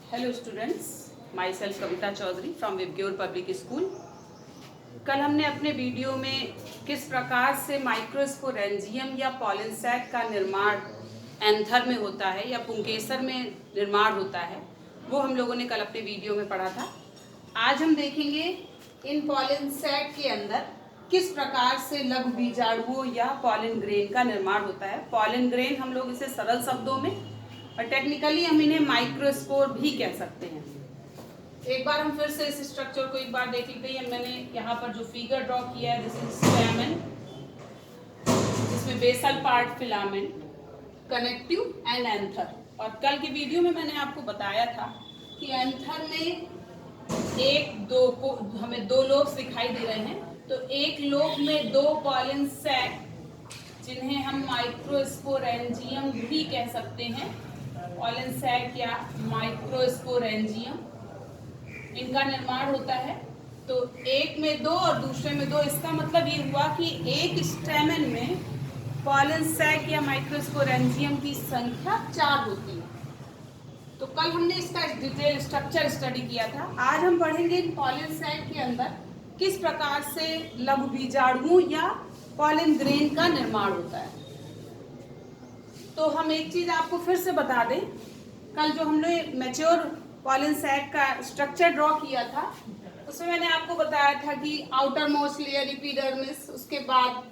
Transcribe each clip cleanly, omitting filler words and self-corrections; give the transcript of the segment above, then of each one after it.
Hello students, myself Kavita Chaudhary from Vibgyor public school. कल हमने अपने वीडियो में किस प्रकार से माइक्रोस्पोरेंजियम या पॉलन सैक का निर्माण एंथर में होता है या पुंकेसर में निर्माण होता है, वो हम लोगों ने कल अपने वीडियो में पढ़ा था। आज हम देखेंगे इन पॉलन सैक के अंदर किस प्रकार से लघु बीजाणुओं या पॉलन ग्रेन का निर्माण होता है। पॉलन ग्रेन हम लोग इसे सरल शब्दों में और टेक्निकली हम इन्हें माइक्रोस्पोर भी कह सकते हैं। एक बार हम फिर से इस स्ट्रक्चर को एक बार देख लेते हैं। मैंने यहाँ पर जो फिगर ड्रॉ किया है, दिस इज स्टैमेन, जिसमें basal part filament, connective and anther. और कल के वीडियो में मैंने आपको बताया था कि एंथर में हमें दो लोब्स दिखाई दे रहे हैं। तो एक लोब में दो पॉलन सैक, जिन्हें हम माइक्रोस्पोरेंजियम भी कह सकते हैं, पॉलन सैक या माइक्रोस्पोरेंजियम, इनका निर्माण होता है। तो एक में दो और दूसरे में दो, इसका मतलब ये हुआ कि एक स्टेमन में पॉलन सैक या माइक्रोस्पोरेंजियम की संख्या 4 होती है। तो कल हमने इसका डिटेल स्ट्रक्चर स्टडी किया था। आज हम पढ़ेंगे इन पॉलन सैक के अंदर किस प्रकार से लघु बीजाणुओं या पॉलन ग्रेन का निर्माण होता है। तो हम एक चीज आपको फिर से बता दें, कल जो हमने मैच्योर पॉलन सैक का स्ट्रक्चर ड्रॉ किया था, उसमें मैंने आपको बताया था कि आउटर मोस्ट लेयर एपिडर्मिस, उसके बाद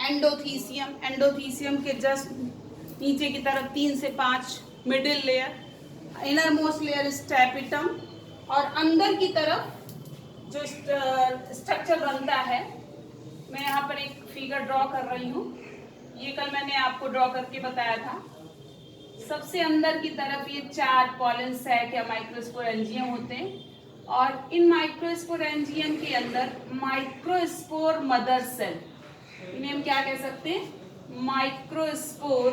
एंडोथीसियम, एंडोथीसियम के जस्ट नीचे की तरफ 3 से 5 middle layer, inner most layer tapetum, और अंदर की तरफ जो स्ट्रक्चर बनता है, मैं यहाँ पर एक फिगर ड्रॉ कर रही हूँ। ये कल मैंने आपको ड्रॉ करके बताया था। सबसे अंदर की तरफ ये 4 पॉलन सैक या माइक्रोस्पोरेंजियम होते हैं, और इन माइक्रोस्पोरेंजियम के अंदर माइक्रोस्पोर मदर सेल, इन्हें हम क्या कह सकते हैं, माइक्रोस्पोर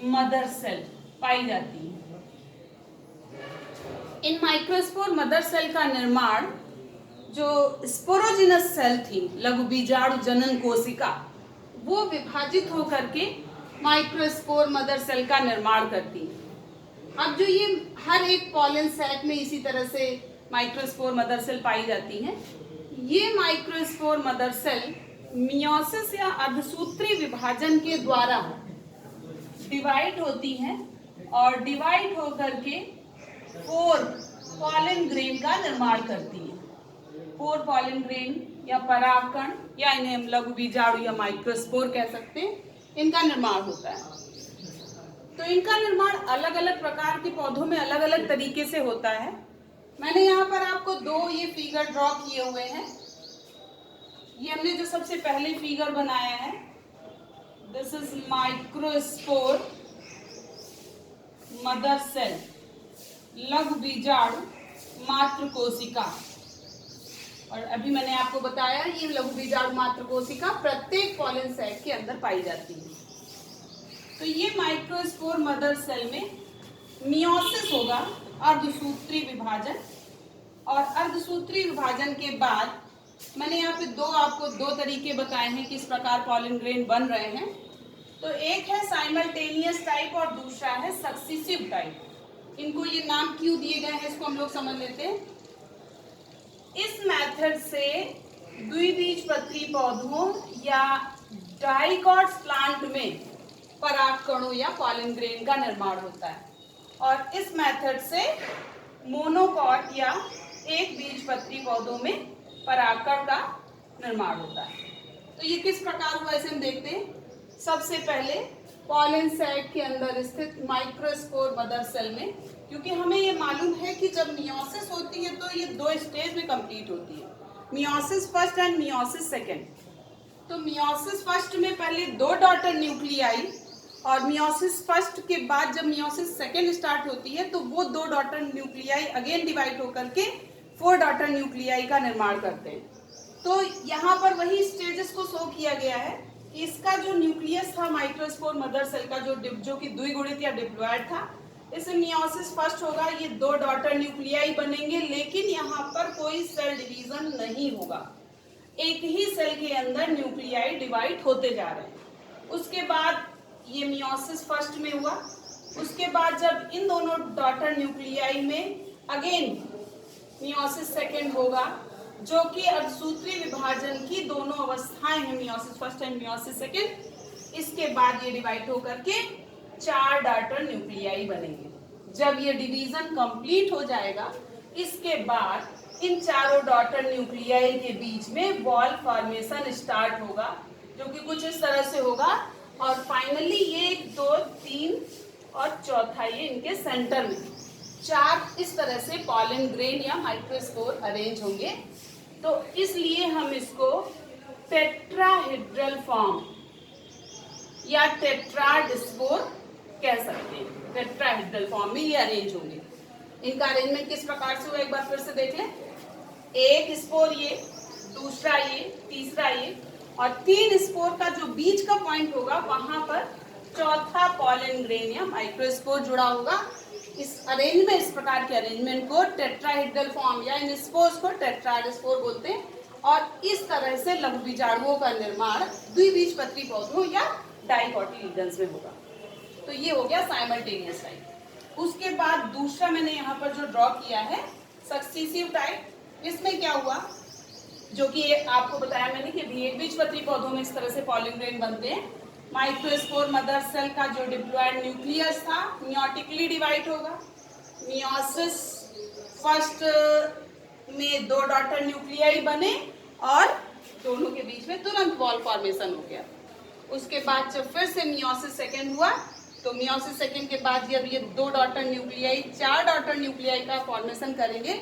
मदर सेल पाई जाती है। इन माइक्रोस्पोर मदर सेल का निर्माण जो स्पोरोजिनस सेल थी, लघु बीजाणु जनन कोशिका, वो विभाजित होकर के माइक्रोस्पोर मदर सेल का निर्माण करती है। अब जो ये हर एक पॉलन सैक में इसी तरह से माइक्रोस्पोर मदर सेल पाई जाती हैं। ये माइक्रोस्पोर मदर सेल मियोसिस या अर्धसूत्री विभाजन के द्वारा डिवाइड होती हैं और डिवाइड होकर के 4 पॉलन ग्रेन का निर्माण करती है। 4 पॉलन ग्रेन या परागकण, या इन्हें हम लघु बीजाणु या माइक्रोस्पोर कह सकते हैं, इनका निर्माण होता है। तो इनका निर्माण अलग अलग प्रकार के पौधों में अलग अलग तरीके से होता है। मैंने यहाँ पर आपको 2 ये फिगर ड्रॉ किए हुए हैं। ये हमने जो सबसे पहले फिगर बनाया है, this is microspore mother cell, लघु बीजाणु मात्र कोशिका। और अभी मैंने आपको बताया ये लघु बीजाणु मात्र कोशिका प्रत्येक पॉलन सैक के अंदर पाई जाती है। तो ये माइक्रोस्पोर मदर सेल में मियोसिस होगा, अर्धसूत्री विभाजन, और अर्धसूत्री विभाजन के बाद मैंने यहाँ पे आपको 2 तरीके बताए हैं किस प्रकार पॉलन ग्रेन बन रहे हैं। तो एक है साइमल्टेनियस टाइप और दूसरा है सक्सेसिव टाइप। इनको ये नाम क्यों दिए गए हैं, इसको हम लोग समझ लेते हैं। इस मेथड से द्विबीजपत्री पौधों या डाइकॉट्स प्लांट में परागकणों या पॉलन ग्रेन का निर्माण होता है, और इस मेथड से मोनोकॉट या एक बीजपत्री पौधों में परागकण का निर्माण होता है। तो ये किस प्रकार हुआ, इसे हम देखते हैं। सबसे पहले पॉलन सैक के अंदर स्थित माइक्रोस्पोर मदर सेल में, क्योंकि हमें ये मालूम है कि जब मियोसिस होती है तो ये 2 स्टेज में कंप्लीट होती है, meiosis first and meiosis second. तो मियोसिस फर्स्ट में पहले 2 डॉटर न्यूक्लियाई, और मियोसिस फर्स्ट के बाद जब मियोसिस सेकेंड स्टार्ट होती है तो वो 2 डॉटर न्यूक्लियाई अगेन डिवाइड होकर के 4 डॉटर न्यूक्लियाई का निर्माण करते हैं। तो यहाँ पर वही स्टेजेस को शो किया गया है। इसका जो न्यूक्लियस था माइक्रोस्पोर मदर सेल का, जो कि द्विगुणित या डिप्लॉयड था, इसमें मियोसिस फर्स्ट होगा, ये 2 डॉटर न्यूक्लियाई बनेंगे, लेकिन यहाँ पर कोई सेल डिवीजन नहीं होगा। एक ही सेल के अंदर न्यूक्लियाई डिवाइड होते जा रहे हैं। उसके बाद ये मियोसिस फर्स्ट में हुआ, उसके बाद जब इन दोनों डॉटर न्यूक्लियाई में अगेन मियोसिस सेकेंड होगा, जो कि अर्धसूत्रीय विभाजन की दोनों अवस्थाएं हैं, meiosis first and meiosis second. इसके बाद ये डिवाइड होकर के 4 डॉटर न्यूक्लियाई बनेंगे। जब ये डिवीजन कंप्लीट हो जाएगा, इसके बाद इन चारों डॉटर न्यूक्लियाई के बीच में वॉल फॉर्मेशन स्टार्ट होगा, जो कि कुछ इस तरह से होगा। और फाइनली ये 2, 3 और चौथा ये इनके सेंटर में 4 इस तरह से पॉलन ग्रेन या माइक्रोस्पोर अरेंज होंगे। तो इसलिए हम इसको टेट्राहेड्रल फॉर्म या टेट्राडस्पोर कह सकते हैं। टेट्राहेड्रल फॉर्म में ये अरेंज होंगे। इनका अरेंजमेंट किस प्रकार से हुआ एक बार फिर से देख लें। एक स्पोर ये, दूसरा ये, तीसरा ये, और 3 स्पोर का जो बीच का पॉइंट होगा वहां पर चौथा पॉलन ग्रेन या माइक्रोस्पोर जुड़ा होगा। इस अरेंजमेंट, इस प्रकार के अरेंजमेंट को टेट्राहेड्रल फॉर्म या इन स्पोर्स को टेट्राडस्पोर बोलते हैं। और इस तरह से लघुबीजाणुओं का निर्माण द्विबीजपत्री पौधों या डाइकोटिलीडन्स में होगा। तो ये हो गया साइमल्टेनियस टाइप। उसके बाद दूसरा मैंने यहाँ पर जो ड्रॉ किया है सक्सीसिव टाइप। इसमें क्या हुआ, जो कि आपको बताया मैंने कि एकबीजपत्री पौधों में इस तरह से पॉलन ग्रेन बनते हैं। माइक्रोस्पोर मदर सेल का जो डिप्लॉयड न्यूक्लियस था मियोटिकली डिवाइड होगा। मियोसिस फर्स्ट में 2 डॉटर न्यूक्लियाई बने और दोनों के बीच में तुरंत वॉल फॉर्मेशन हो गया। उसके बाद जब फिर से मियोसिस सेकेंड हुआ, तो मियोसिस सेकेंड के बाद जब ये 2 डॉटर न्यूक्लियाई 4 डॉटर न्यूक्लियाई का फॉर्मेशन करेंगे,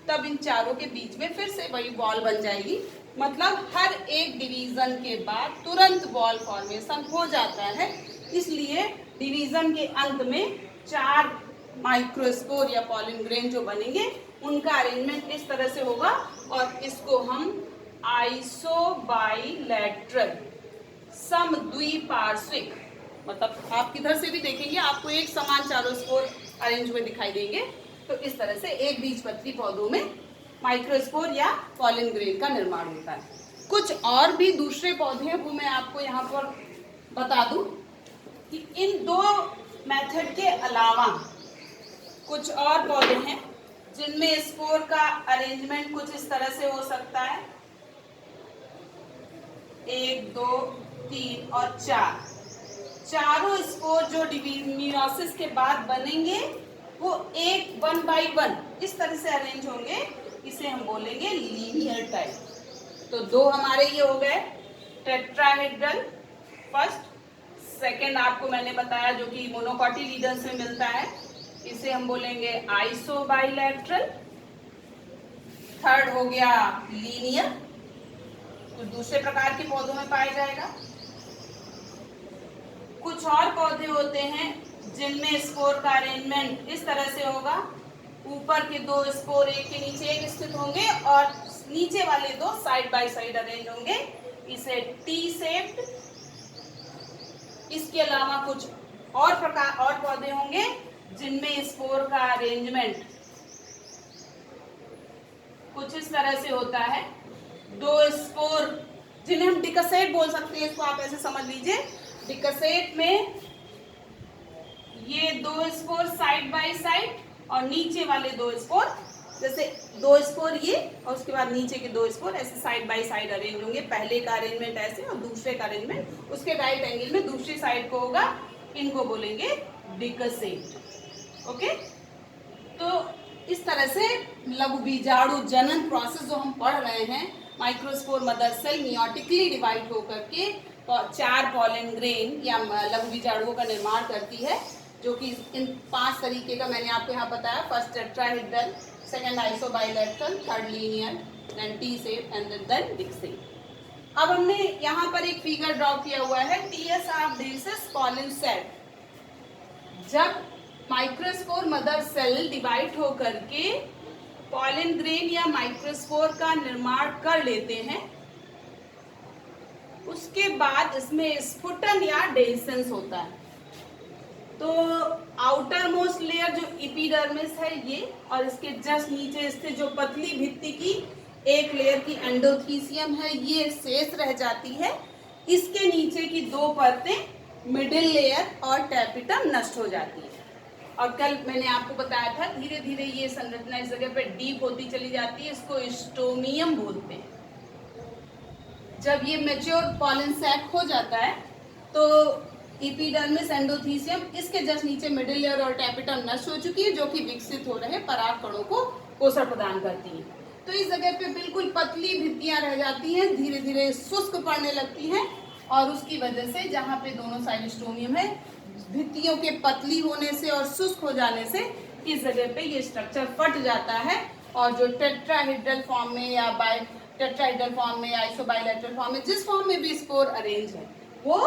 तब इन चारों के बीच में फिर से वही वॉल बन जाएगी। मतलब हर एक डिवीजन के बाद तुरंत वॉल फॉर्मेशन हो जाता है। इसलिए डिवीजन के अंत में 4 माइक्रोस्पोर या पॉलन ग्रेन जो बनेंगे, उनका अरेंजमेंट इस तरह से होगा। और इसको हम आइसोबाइलैटरल समद्विपार्श्विक, मतलब आप किधर से भी देखेंगे आपको एक समान चारों स्पोर अरेंज हुए दिखाई देंगे। तो इस तरह से एक बीजपत्री पौधों में माइक्रोस्पोर या पॉलन ग्रेन का निर्माण होता है। कुछ और भी दूसरे पौधे हैं, वो मैं आपको यहाँ पर बता दूं कि इन 2 मेथड के अलावा कुछ और पौधे हैं जिनमें स्पोर का अरेंजमेंट कुछ इस तरह से हो सकता है। 1, 2, 3 और 4 चारों स्पोर जो मियोसिस के बाद बनेंगे वो 1 बाई 1 इस तरह से अरेंज होंगे। इसे हम बोलेंगे लीनियर टाइप। तो 2 हमारे ये हो गए टेट्राहेड्रल फर्स्ट, सेकंड आपको मैंने बताया जो कि मोनोकोटिलीडन्स में मिलता है, इसे हम बोलेंगे आइसोबाइलैटरल। थर्ड हो गया लीनियर, तो दूसरे प्रकार के पौधों में पाया जाएगा। कुछ और पौधे होते हैं जिनमें स्पोर का अरेंजमेंट इस तरह से होगा। ऊपर के 2 स्पोर एक के नीचे एक स्थित होंगे और नीचे वाले 2 साइड बाय साइड अरेंज होंगे। इसे टी शेप्ड। इसके अलावा कुछ और प्रकार और पौधे होंगे जिनमें स्पोर का अरेंजमेंट कुछ इस तरह से होता है। 2 स्पोर जिन्हें हम डिकसेट बोल सकते हैं, इसको आप ऐसे समझ लीजिए। डिकसेट में ये 2 स्पोर साइड बाय साइड और नीचे वाले 2 स्पोर, जैसे 2 स्पोर ये और उसके बाद नीचे के 2 स्पोर ऐसे साइड बाय साइड अरेंज होंगे। पहले का अरेंजमेंट ऐसे और दूसरे का अरेंजमेंट उसके राइट एंगल में दूसरी साइड को होगा। इनको बोलेंगे डिकसेट। ओके, तो इस तरह से लघुबीजाणु जनन प्रोसेस जो हम पढ़ रहे हैं, microspore mother cell meiotically divide होकर के 4 पॉलन ग्रेन या लघुबीजाणुओं का निर्माण करती है, जो कि इन 5 तरीके का मैंने आपको यहाँ बताया। First tetrahedral, second isobilateral, third linear, then T shape and then decussate. अब हमने यहाँ पर एक फिगर ड्रॉ किया हुआ है TS of dehisced pollen cell. जब माइक्रोस्पोर मदर सेल डिवाइड होकर के पॉलन ग्रेन या माइक्रोस्पोर का निर्माण कर लेते हैं, उसके बाद इसमें स्फुटन या डेhiscence होता है। तो आउटर मोस्ट लेयर जो एपिडर्मिस है ये, और इसके जस्ट नीचे स्थित जो पतली भित्ति की एक लेयर की एंडोथीसियम है, ये शेष रह जाती है। इसके नीचे की 2 परतें मिडिल लेयर और टैपिटम नष्ट हो जाती है। और कल मैंने आपको बताया था धीरे धीरे ये संरचना इस जगह पे डीप होती चली जाती है, इसको स्टोमियम बोलते हैं। जब ये मैच्योर पॉलन सैक हो जाता है तो एपिडर्मिस एंडोथीसियम, इसके जस्ट नीचे मिडिल लेयर और टैपेटम नष्ट हो चुकी है, जो कि विकसित हो रहे पराग कणों को पोषण प्रदान करती है। तो इस जगह पे बिल्कुल पतली भित्तियां रह जाती हैं, धीरे धीरे शुष्क पड़ने लगती हैं, और उसकी वजह से जहाँ पे दोनों साइड स्टोमियम है, भित्तियों के पतली होने से और शुष्क हो जाने से इस जगह पे ये स्ट्रक्चर फट जाता है, और जो टेट्राहेड्रल फॉर्म में या टेट्राहेड्रल फॉर्म में, आइसोबाइलेटरल फॉर्म में, जिस फॉर्म में भी स्पोर अरेंज है, वो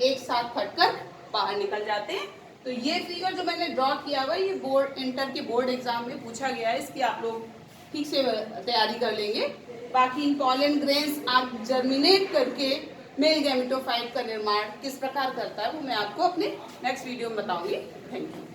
एक साथ फटकर बाहर निकल जाते हैं। तो ये फिगर जो मैंने ड्रॉ किया हुआ है, ये बोर्ड इंटर के बोर्ड एग्जाम में पूछा गया है, इसकी आप लोग ठीक से तैयारी कर लेंगे। बाकी इन पॉलन ग्रेन्स आप जर्मिनेट करके मेल गैमेटोफाइट का निर्माण किस प्रकार करता है वो मैं आपको अपने नेक्स्ट वीडियो में बताऊंगी। Thank you.